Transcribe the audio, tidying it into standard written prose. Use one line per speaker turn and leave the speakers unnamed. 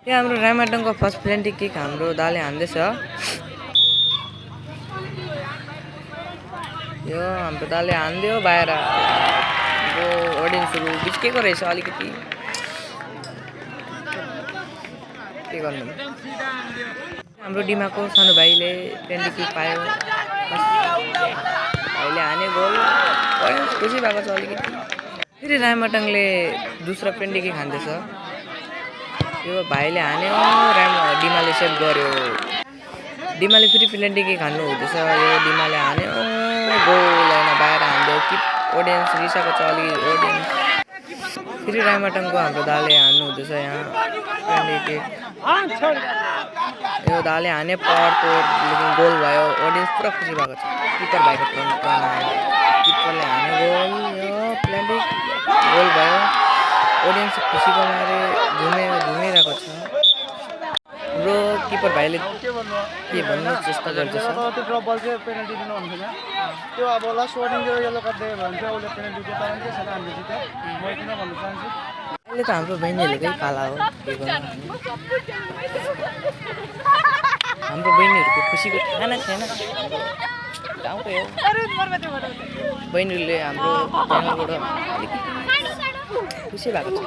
यहाँ हाम्रो रामाटङको first penalty kick हाम्रो दाले हान्दैछ। यो हाम्रो दाले हान्दियो बाहिर। यो अडियन्सहरु बिच्केको रहेछ अलिकति। के गर्नु? हाम्रो डिमाको सानो भाइले पेनल्टी किक पायो। भाइले हाने गोल। अडियन्स खुसी भएको छ अलिकति। फेरि रामाटङले दोस्रो पेनल्टी किक हान्दैछ। यो भाइले हान्यो, डिमाले सेभ गर्यो। डिमाले फेरि पेनल्टी किक हान्नु हुँदैछ। यो डिमाले हान्यो, गोल हैन बाहिर हान्दियो। किप अडियन्स रिसाएको छ अलि अडियन्स। फेरि रामाटङको हाम्रो दाले हान्नु हुँदैछ यहाँ पेनल्टी किक। यो दाले हाने पावरफुल लेकिन गोल भयो। अडियन्स पुरा खुसी भएको छ। किपर भाइको प्लान आयो। किपरले हाने गोल। यो पेनल्टी गोल भयो। अडियन्स खुसीको मारे घुमिरहेको छ। ब्रो किपर भाइले के भन्नु चेष्टा गर्दैछ।
त्यो ड्रप बल चाहिँ पेनल्टी दिनु भन्दैन। त्यो अब लास्ट वार्निङ दिएर येलो कार्ड दियो भने चाहिँ उसले पेनल्टी दियो तर के छैन हामीले जित्यो। म किन भन्न चाहन्छु
अहिले त हाम्रो बहिनीहरुकै पाला हो। के गर्नु हाम्रो बहिनीहरुको खुसीको ठेगाना छैन। गाउँकै हो। बहिनीले हाम्रो च्यानलबाट खुसी भएको छ।